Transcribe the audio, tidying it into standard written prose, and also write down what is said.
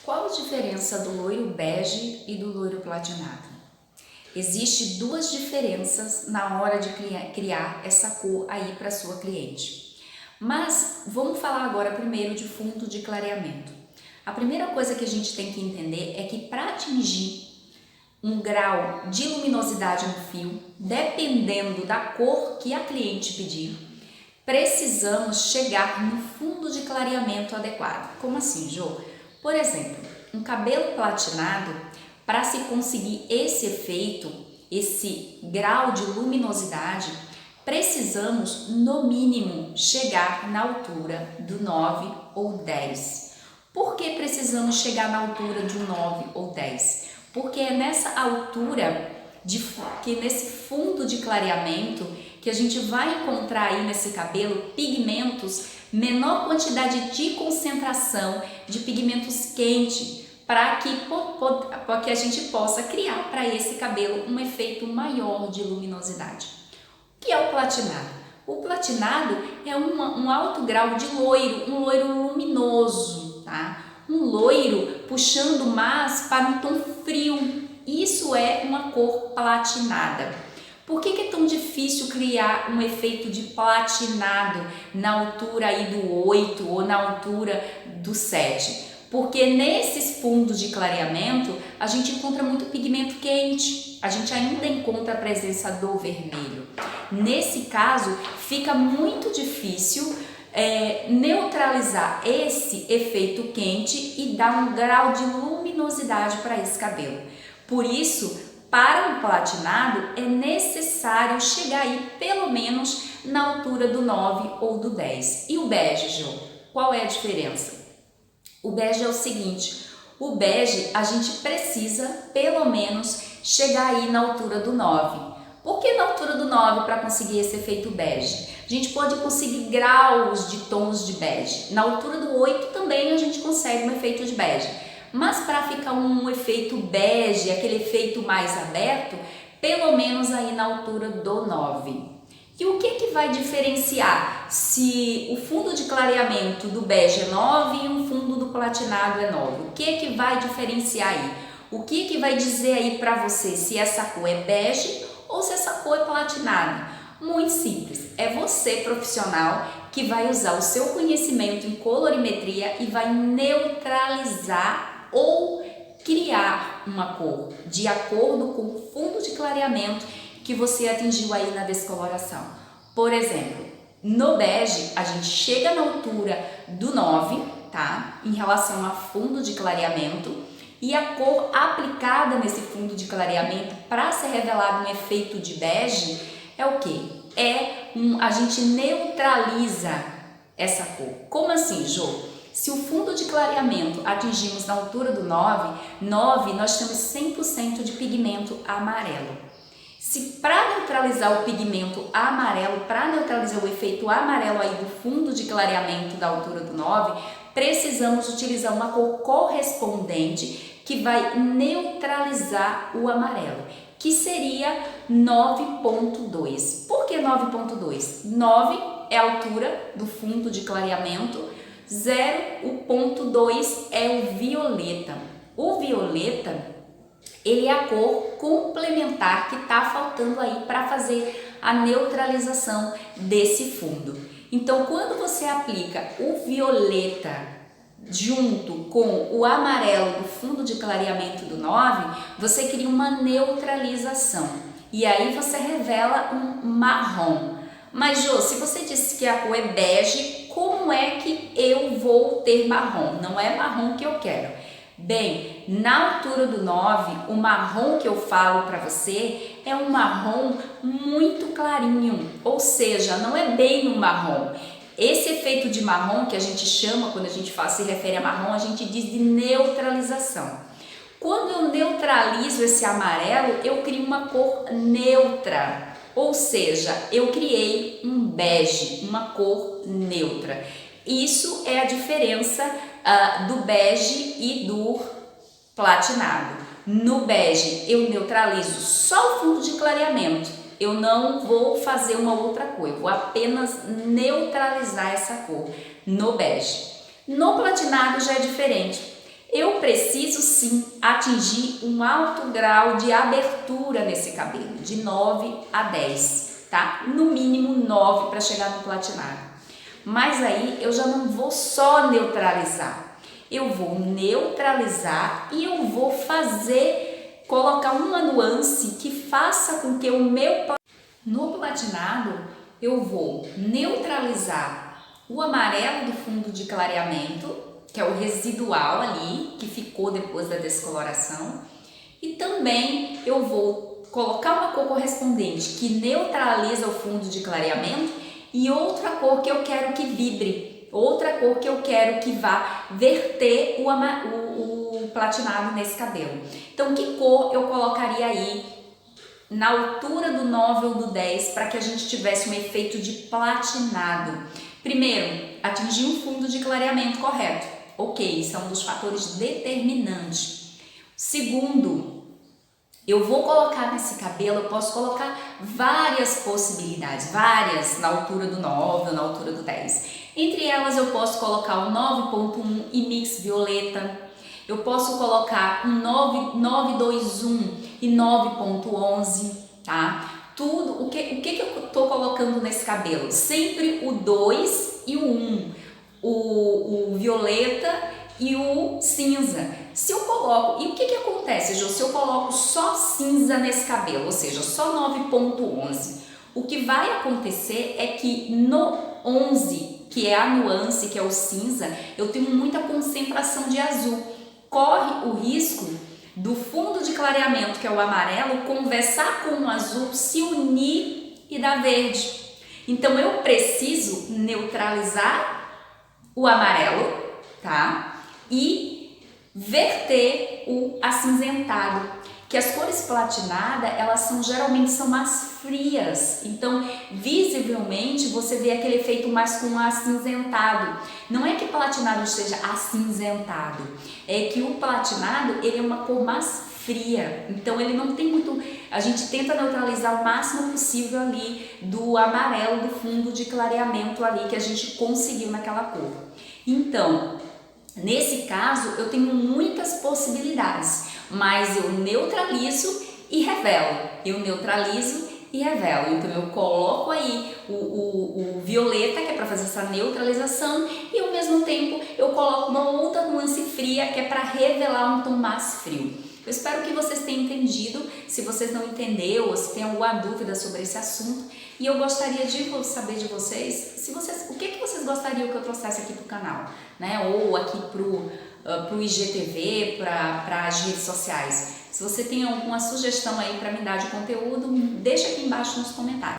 Qual a diferença do loiro bege e do loiro platinado? Existem duas diferenças na hora de criar essa cor aí para sua cliente. Mas vamos falar agora primeiro de fundo de clareamento. A primeira coisa que a gente tem que entender é que para atingir um grau de luminosidade no fio, dependendo da cor que a cliente pedir, precisamos chegar no fundo de clareamento adequado. Como assim, Jô? Por exemplo, um cabelo platinado, para se conseguir esse efeito, esse grau de luminosidade, precisamos, no mínimo, chegar na altura do 9 ou 10. Por que precisamos chegar na altura de 9 ou 10? Porque é nessa altura, nesse fundo de clareamento, que a gente vai encontrar aí nesse cabelo pigmentos, menor quantidade de concentração de pigmentos quentes, para que a gente possa criar para esse cabelo um efeito maior de luminosidade. O que é o platinado? O platinado é um alto grau de loiro, um loiro luminoso, tá? Um loiro puxando mais para um tom frio. Isso é uma cor platinada. Por que é tão difícil criar um efeito de platinado na altura aí do 8 ou na altura do 7? Porque nesses fundos de clareamento a gente encontra muito pigmento quente, a gente ainda encontra a presença do vermelho. Nesse caso fica muito difícil neutralizar esse efeito quente e dar um grau de luminosidade para esse cabelo. Por isso, para um platinado é necessário chegar aí pelo menos na altura do 9 ou do 10. E o bege, Jô? Qual é a diferença? O bege é o seguinte, o bege a gente precisa pelo menos chegar aí na altura do 9. Por que na altura do 9 para conseguir esse efeito bege? A gente pode conseguir graus de tons de bege. Na altura do 8 também a gente consegue um efeito de bege. Mas para ficar um efeito bege, aquele efeito mais aberto, pelo menos aí na altura do 9. E o que vai diferenciar se o fundo de clareamento do bege é 9 e o fundo do platinado é 9? O que vai diferenciar aí? O que vai dizer aí para você se essa cor é bege ou se essa cor é platinada? Muito simples, é você profissional que vai usar o seu conhecimento em colorimetria e vai neutralizar ou criar uma cor de acordo com o fundo de clareamento que você atingiu aí na descoloração. Por exemplo, no bege a gente chega na altura do 9, tá? Em relação a fundo de clareamento, e a cor aplicada nesse fundo de clareamento para ser revelado um efeito de bege é o que? A gente neutraliza essa cor. Como assim, Jô? Se o fundo de clareamento atingimos na altura do 9, nós temos 100% de pigmento amarelo. Se para neutralizar o pigmento amarelo, para neutralizar o efeito amarelo aí do fundo de clareamento da altura do 9, precisamos utilizar uma cor correspondente que vai neutralizar o amarelo, que seria 9.2. Por que 9.2? 9 é a altura do fundo de clareamento, 0.2 é o violeta. O violeta, ele é a cor complementar que está faltando aí para fazer a neutralização desse fundo. Então, quando você aplica o violeta junto com o amarelo do fundo de clareamento do 9, você cria uma neutralização. E aí você revela um marrom. Mas, Jô, se você disse que a cor é bege, como é que eu vou ter marrom? Não é marrom que eu quero. Bem, na altura do 9, o marrom que eu falo para você é um marrom muito clarinho, ou seja, não é bem um marrom. Esse efeito de marrom que a gente chama, quando a gente se refere a marrom, a gente diz de neutralização. Quando eu neutralizo esse amarelo, eu crio uma cor neutra, ou seja, eu criei um bege, uma cor neutra. Isso é a diferença do bege e do platinado. No bege eu neutralizo só o fundo de clareamento, eu não vou fazer uma outra cor, eu vou apenas neutralizar essa cor no bege. No platinado já é diferente, eu preciso sim atingir um alto grau de abertura nesse cabelo, de 9 a 10, tá? No mínimo 9 para chegar no platinado. Mas aí eu já não vou só neutralizar, eu vou neutralizar e eu vou colocar uma nuance que faça com que o meu... No platinado eu vou neutralizar o amarelo do fundo de clareamento, que é o residual ali, que ficou depois da descoloração, e também eu vou colocar uma cor correspondente que neutraliza o fundo de clareamento e outra cor que eu quero que vibre, outra cor que eu quero que vá verter o platinado nesse cabelo. Então, que cor eu colocaria aí na altura do 9 ou do 10 para que a gente tivesse um efeito de platinado? Primeiro, atingir um fundo de clareamento correto. Ok, isso é um dos fatores determinantes. Segundo, eu vou colocar nesse cabelo, eu posso colocar várias possibilidades, várias na altura do 9 ou na altura do 10. Entre elas eu posso colocar o 9.1 e mix violeta, eu posso colocar um 921 e 9.11, tá? Tudo, o que eu tô colocando nesse cabelo? Sempre o 2 e o 1. O violeta e o cinza. Se eu coloco, e o que acontece, Jô? Se eu coloco só cinza nesse cabelo, ou seja, só 9.11, o que vai acontecer é que no 11, que é a nuance, que é o cinza, eu tenho muita concentração de azul. Corre o risco do fundo de clareamento, que é o amarelo, conversar com o azul, se unir e dar verde. Então eu preciso neutralizar o amarelo, tá? E verter o acinzentado, que as cores platinadas, elas geralmente são mais frias, então visivelmente você vê aquele efeito mais com acinzentado. Não é que platinado esteja acinzentado, é que o platinado ele é uma cor mais fria, então ele não tem muito, a gente tenta neutralizar o máximo possível ali do amarelo do fundo de clareamento ali que a gente conseguiu naquela cor. Então, nesse caso eu tenho muitas possibilidades, mas eu neutralizo e revelo, eu neutralizo e revelo. Então eu coloco aí o violeta, que é para fazer essa neutralização, e ao mesmo tempo eu coloco uma outra nuance fria, que é para revelar um tom mais frio. Eu espero que vocês tenham entendido. Se vocês não entenderam ou se tem alguma dúvida sobre esse assunto, e eu gostaria de saber de vocês, o que vocês gostariam que eu trouxesse aqui para o canal, né? Ou aqui pro IGTV, para as redes sociais. Se você tem alguma sugestão aí para me dar de conteúdo, deixa aqui embaixo nos comentários.